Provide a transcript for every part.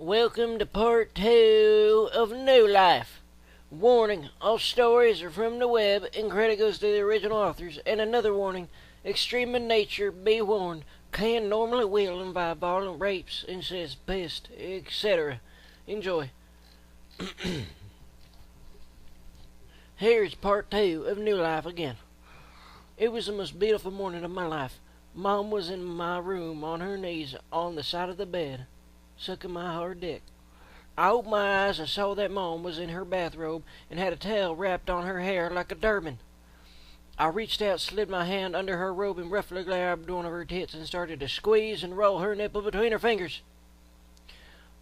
Welcome to part 2 of New Life. Warning, all stories are from the web and credit goes to the original authors. And another warning, extreme in nature, be warned, can normally will involve violent rapes, incest, pest, etc. Enjoy. Here's part 2 of New Life again. It was the most beautiful morning of my life. Mom was in my room on her knees on the side of the bed, sucking my hard dick. I opened my eyes and saw that Mom was in her bathrobe and had a towel wrapped on her hair like a turban. I reached out, slid my hand under her robe and roughly grabbed one of her tits and started to squeeze and roll her nipple between her fingers.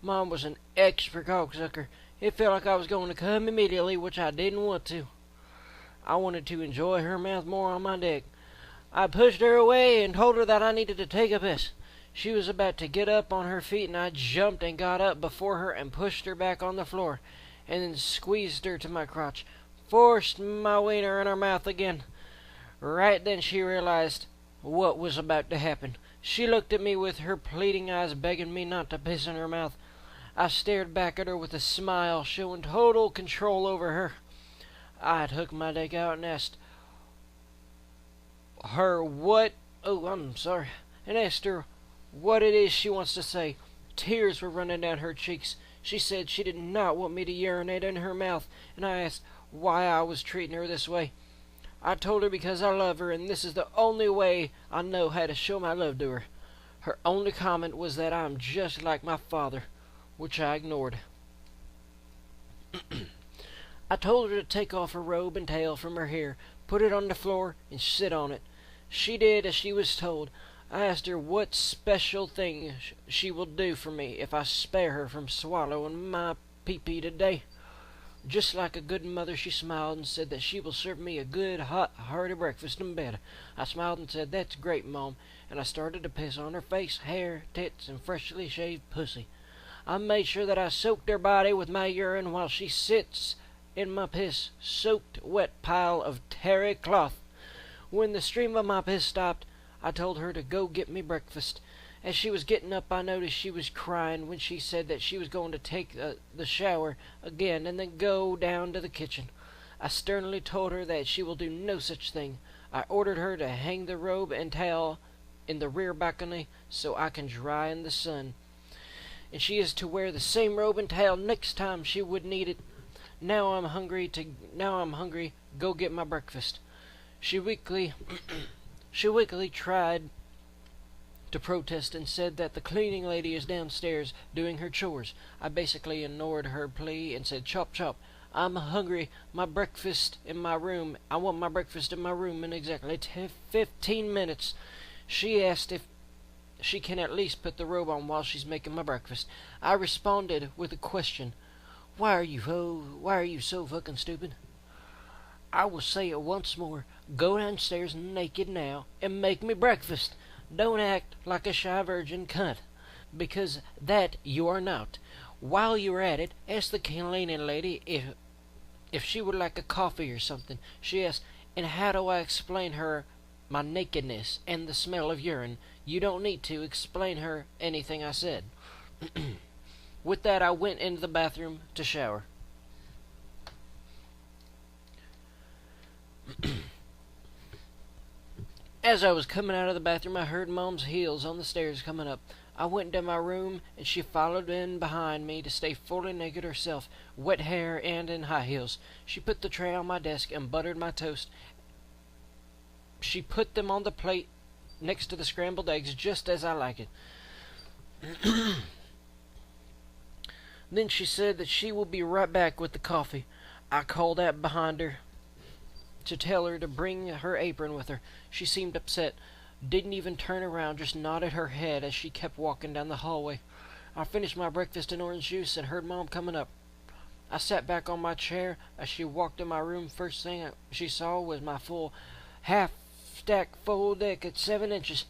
Mom was an expert cocksucker. It felt like I was going to come immediately, which I didn't want to. I wanted to enjoy her mouth more on my dick. I pushed her away and told her that I needed to take a piss. She was about to get up on her feet, and I jumped and got up before her and pushed her back on the floor, and then squeezed her to my crotch, forced my wiener in her mouth again. Right then she realized what was about to happen. She looked at me with her pleading eyes, begging me not to piss in her mouth. I stared back at her with a smile, showing total control over her. I took my dick out and asked her what what it is she wants to say. Tears were running down her cheeks. She said she did not want me to urinate in her mouth, and I asked why I was treating her this way. I told her because I love her, and this is the only way I know how to show my love to her. Her only comment was that I'm just like my father, which I ignored. I told her to take off her robe and tail from her hair, put it on the floor, and sit on it. She did as she was told. I asked her what special thing she will do for me if I spare her from swallowing my pee-pee today. Just like a good mother, she smiled and said that she will serve me a good, hot, hearty breakfast in bed. I smiled and said, "That's great, Mom," and I started to piss on her face, hair, tits, and freshly shaved pussy. I made sure that I soaked her body with my urine while she sits in my piss-soaked, wet pile of terry cloth. When the stream of my piss stopped, I told her to go get me breakfast. As she was getting up, I noticed she was crying when she said that she was going to take the shower again and then go down to the kitchen. I sternly told her that she will do no such thing. I ordered her to hang the robe and towel in the rear balcony so I can dry in the sun. And she is to wear the same robe and towel next time she would need it. Now I'm hungry. Go get my breakfast. She weakly tried to protest and said that the cleaning lady is downstairs doing her chores. I basically ignored her plea and said, "Chop, chop. I'm hungry. My breakfast in my room. I want my breakfast in my room in exactly 15 minutes. She asked if she can at least put the robe on while she's making my breakfast. I responded with a question. Why are you so fucking stupid? I will say it once more. Go downstairs naked now and make me breakfast. Don't act like a shy virgin cunt, because that you are not. While you're at it, ask the cleaning lady if she would like a coffee or something." She asked, "And how do I explain her my nakedness and the smell of urine?" You don't need to explain her anything I said. With that, I went into the bathroom to shower. As I was coming out of the bathroom, I heard Mom's heels on the stairs coming up. I went to my room, and she followed in behind me to stay fully naked herself, wet hair and in high heels. She put the tray on my desk and buttered my toast. She put them on the plate next to the scrambled eggs, just as I like it. Then she said that she will be right back with the coffee. I called out behind her to tell her to bring her apron with her. She seemed upset, didn't even turn around, just nodded her head as she kept walking down the hallway. I finished my breakfast and orange juice and heard Mom coming up. I sat back on my chair as she walked in my room. First thing she saw was my full half-stack full dick at 7 inches.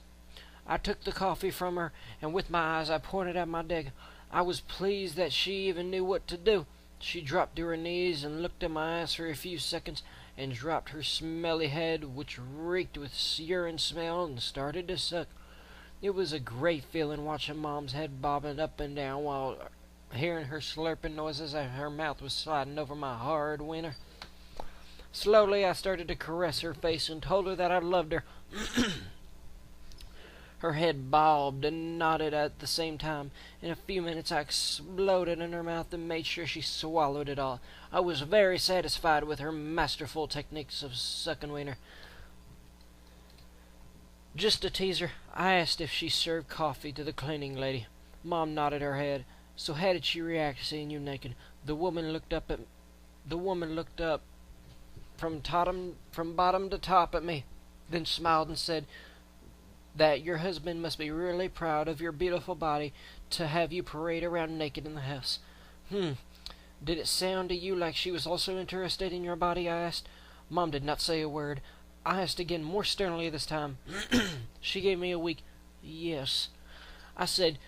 I took the coffee from her, and with my eyes I pointed at my dick. I was pleased that she even knew what to do. She dropped to her knees and looked at my ass for a few seconds, and dropped her smelly head, which reeked with urine smell, and started to suck. It was a great feeling watching Mom's head bobbing up and down while hearing her slurping noises as her mouth was sliding over my hard winter. Slowly I started to caress her face and told her that I loved her. Her head bobbed and nodded at the same time. In a few minutes I exploded in her mouth and made sure she swallowed it all. I was very satisfied with her masterful techniques of sucking wiener. Just to tease her, I asked if she served coffee to the cleaning lady. Mom nodded her head. So how did she react seeing you naked? The woman looked up from bottom to top at me, then smiled and said that your husband must be really proud of your beautiful body to have you parade around naked in the house. Did it sound to you like she was also interested in your body? I asked. Mom did not say a word. I asked again, more sternly this time. She gave me a weak yes. I said,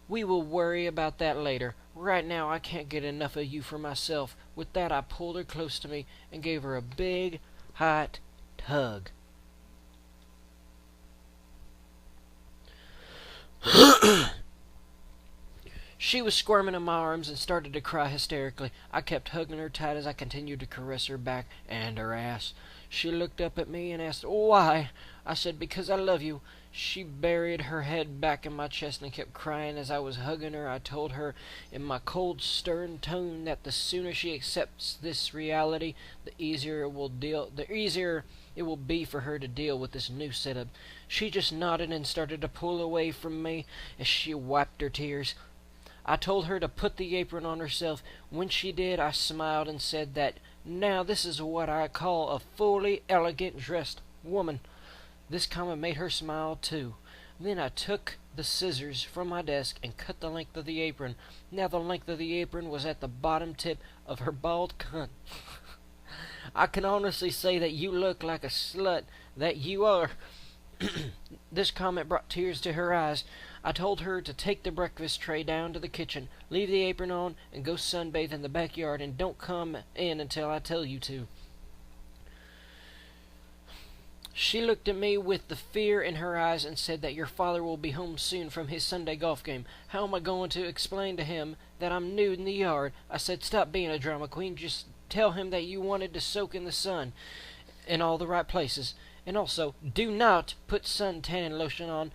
we will worry about that later. Right now I can't get enough of you for myself. With that I pulled her close to me and gave her a big, hot tug. She was squirming in my arms and started to cry hysterically. I kept hugging her tight as I continued to caress her back and her ass. She looked up at me and asked, why? I said, because I love you. She buried her head back in my chest and kept crying as I was hugging her. I told her in my cold, stern tone that the sooner she accepts this reality, the easier it will be for her to deal with this new setup. She just nodded and started to pull away from me as she wiped her tears. I told her to put the apron on herself. When she did, I smiled and said that now this is what I call a fully elegant dressed woman. This comment made her smile too. Then I took the scissors from my desk and cut the length of the apron. Now the length of the apron was at the bottom tip of her bald cunt. I can honestly say that you look like a slut, that you are. This comment brought tears to her eyes. I told her to take the breakfast tray down to the kitchen, leave the apron on, and go sunbathe in the backyard, and don't come in until I tell you to. She looked at me with the fear in her eyes and said that your father will be home soon from his Sunday golf game. How am I going to explain to him that I'm nude in the yard? I said, stop being a drama queen. Just tell him that you wanted to soak in the sun in all the right places. And also, do not put suntan lotion on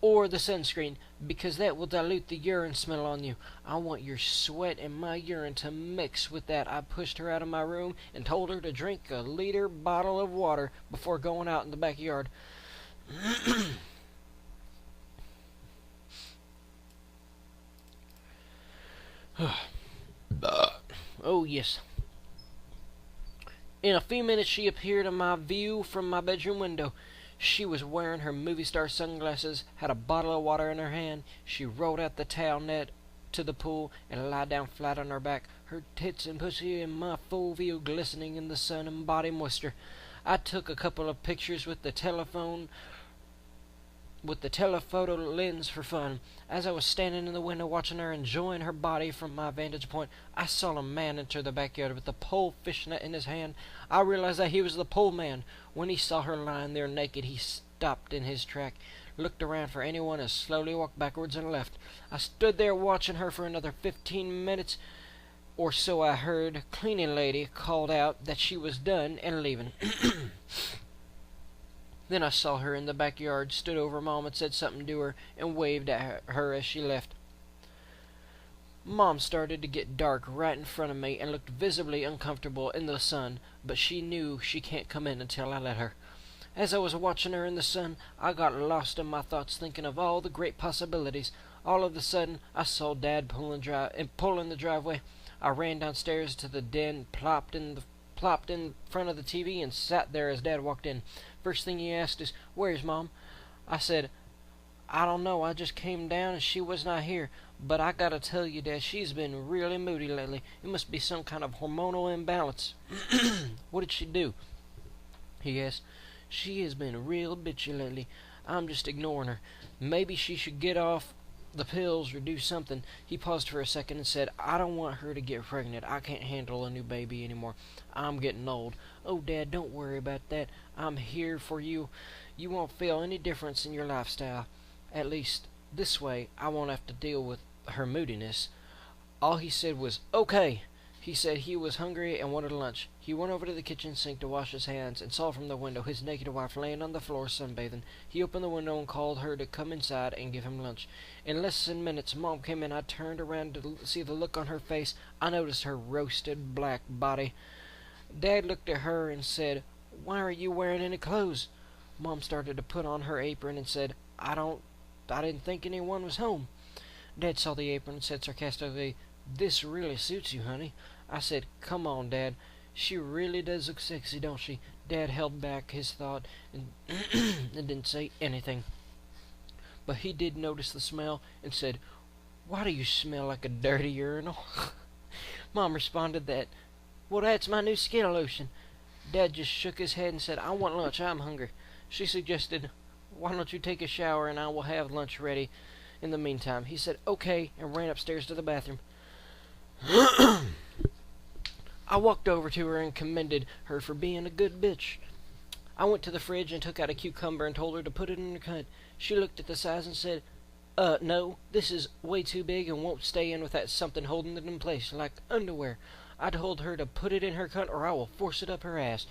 or the sunscreen, because that will dilute the urine smell on you. I want your sweat and my urine to mix with that. I pushed her out of my room and told her to drink a liter bottle of water before going out in the backyard. Oh, yes. In a few minutes she appeared in my view from my bedroom window. She was wearing her movie star sunglasses, had a bottle of water in her hand. She rolled out the towel net to the pool and lied down flat on her back, her tits and pussy in my full view glistening in the sun and body moisture. I took a couple of pictures with the telephoto lens for fun. As I was standing in the window watching her enjoying her body from my vantage point, I saw a man enter the backyard with a pole fishnet in his hand. I realized that he was the pole man. When he saw her lying there naked, he stopped in his track, looked around for anyone, and slowly walked backwards and left. I stood there watching her for another 15 minutes or so. I heard cleaning lady called out that she was done and leaving. Then I saw her in the backyard, stood over Mom and said something to her, and waved at her as she left. Mom started to get dark right in front of me and looked visibly uncomfortable in the sun, but she knew she can't come in until I let her. As I was watching her in the sun, I got lost in my thoughts, thinking of all the great possibilities. All of a sudden, I saw Dad pull in the driveway. I ran downstairs to the den, plopped in front of the TV, and sat there as Dad walked in. First thing he asked is, "Where's Mom?" I said, "I don't know. I just came down and she was not here. But I gotta tell you, Dad, she's been really moody lately. It must be some kind of hormonal imbalance." "What did she do?" he asked. "She has been real bitchy lately. I'm just ignoring her. Maybe she should get off the pills or do something." He paused for a second and said, "I don't want her to get pregnant. I can't handle a new baby anymore. I'm getting old." "Oh, Dad, don't worry about that. I'm here for you. You won't feel any difference in your lifestyle. At least, this way, I won't have to deal with her moodiness. All he said was, "Okay." He said he was hungry and wanted lunch. He went over to the kitchen sink to wash his hands and saw from the window his naked wife laying on the floor sunbathing. He opened the window and called her to come inside and give him lunch. In less than minutes, Mom came in. I turned around to see the look on her face. I noticed her roasted black body. Dad looked at her and said, "Why are you wearing any clothes?" Mom started to put on her apron and said, I didn't think anyone was home." Dad saw the apron and said sarcastically, "This really suits you, honey." I said, "Come on, Dad. She really does look sexy, don't she?" Dad held back his thought and, and didn't say anything. But he did notice the smell and said, "Why do you smell like a dirty urinal?" Mom responded that, "Well, that's my new skin lotion." Dad just shook his head and said, "I want lunch. I'm hungry." She suggested, "Why don't you take a shower and I will have lunch ready in the meantime?" He said, "Okay," and ran upstairs to the bathroom. I walked over to her and commended her for being a good bitch. I went to the fridge and took out a cucumber and told her to put it in her cunt. She looked at the size and said, No, this is way too big and won't stay in without something holding it in place, like underwear." I told her to put it in her cunt or I will force it up her ass.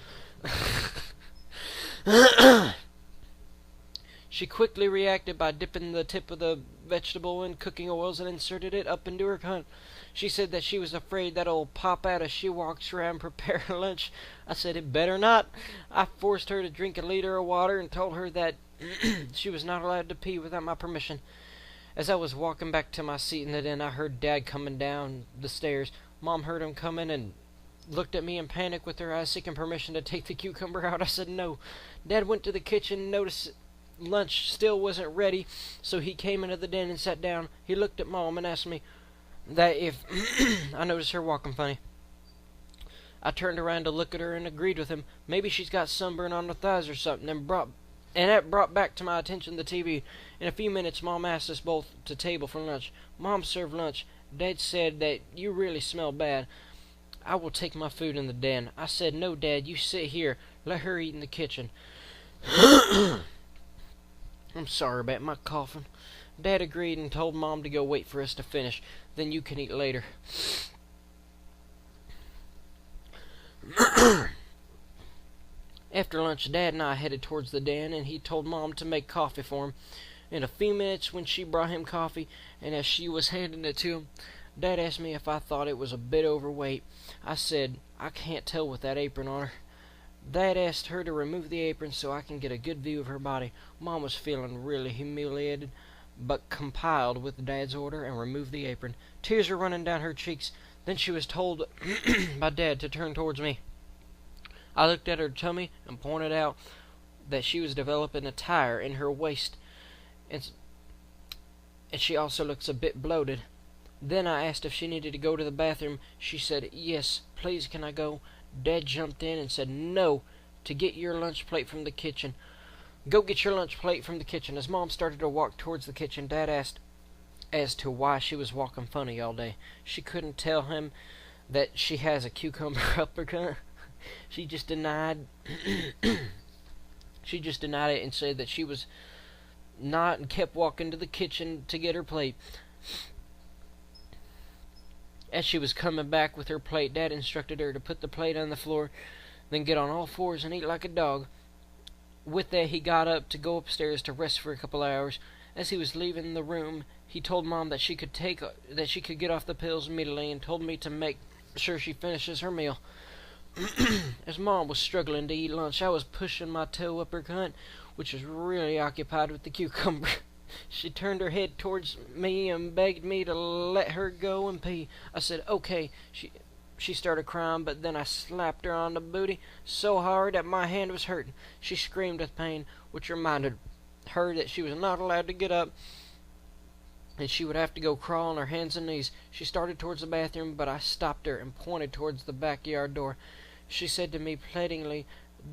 She quickly reacted by dipping the tip of the vegetable in cooking oils and inserted it up into her cunt. She said that she was afraid that it'll pop out as she walks around preparing lunch. I said it better not. I forced her to drink a liter of water and told her that she was not allowed to pee without my permission. As I was walking back to my seat in the den, I heard Dad coming down the stairs. Mom heard him coming and looked at me in panic with her eyes seeking permission to take the cucumber out. I said no. Dad went to the kitchen and noticed lunch still wasn't ready, so he came into the den and sat down. He looked at Mom and asked me that if I noticed her walking funny. I turned around to look at her and agreed with him. Maybe she's got sunburn on her thighs or something, and that brought back to my attention the TV. In a few minutes, Mom asked us both to table for lunch. Mom served lunch. Dad said that you really smell bad. I will take my food in the den. I said, no, Dad, you sit here. Let her eat in the kitchen. I'm sorry about my coughing. Dad agreed and told Mom to go wait for us to finish. Then you can eat later. After lunch, Dad and I headed towards the den, and he told Mom to make coffee for him. In a few minutes, when she brought him coffee, and as she was handing it to him, Dad asked me if I thought it was a bit overweight. I said, I can't tell with that apron on her. Dad asked her to remove the apron so I can get a good view of her body. Mom was feeling really humiliated, but complied with Dad's order and removed the apron. Tears were running down her cheeks. Then she was told by Dad to turn towards me. I looked at her tummy and pointed out that she was developing a tire in her waist, and she also looks a bit bloated. Then I asked if she needed to go to the bathroom. She said, yes, please can I go? Dad jumped in and said, no, to get your lunch plate from the kitchen. Go get your lunch plate from the kitchen. As Mom started to walk towards the kitchen, Dad asked as to why she was walking funny all day. She couldn't tell him that she has a cucumber uppercut. She just denied it and said that she was not, and kept walking to the kitchen to get her plate. As she was coming back with her plate, Dad instructed her to put the plate on the floor, then get on all fours and eat like a dog. With that, he got up to go upstairs to rest for a couple hours. As he was leaving the room, he told Mom that she could get off the pills immediately, and told me to make sure she finishes her meal. As Mom was struggling to eat lunch, I was pushing my toe up her cunt, which was really occupied with the cucumber. She turned her head towards me and begged me to let her go and pee. I said, okay. She started crying, but then I slapped her on the booty so hard that my hand was hurting. She screamed with pain, which reminded her that she was not allowed to get up, and she would have to go crawl on her hands and knees. She started towards the bathroom, but I stopped her and pointed towards the backyard door. She said to me pleadingly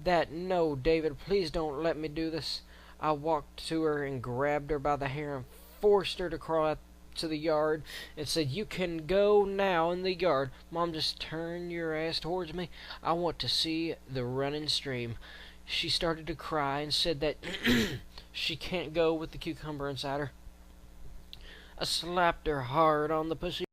that, no, David, please don't let me do this. I walked to her and grabbed her by the hair and forced her to crawl out to the yard and said, you can go now in the yard. Mom, just turn your ass towards me. I want to see the running stream. She started to cry and said that she can't go with the cucumber inside her. I slapped her hard on the pussy.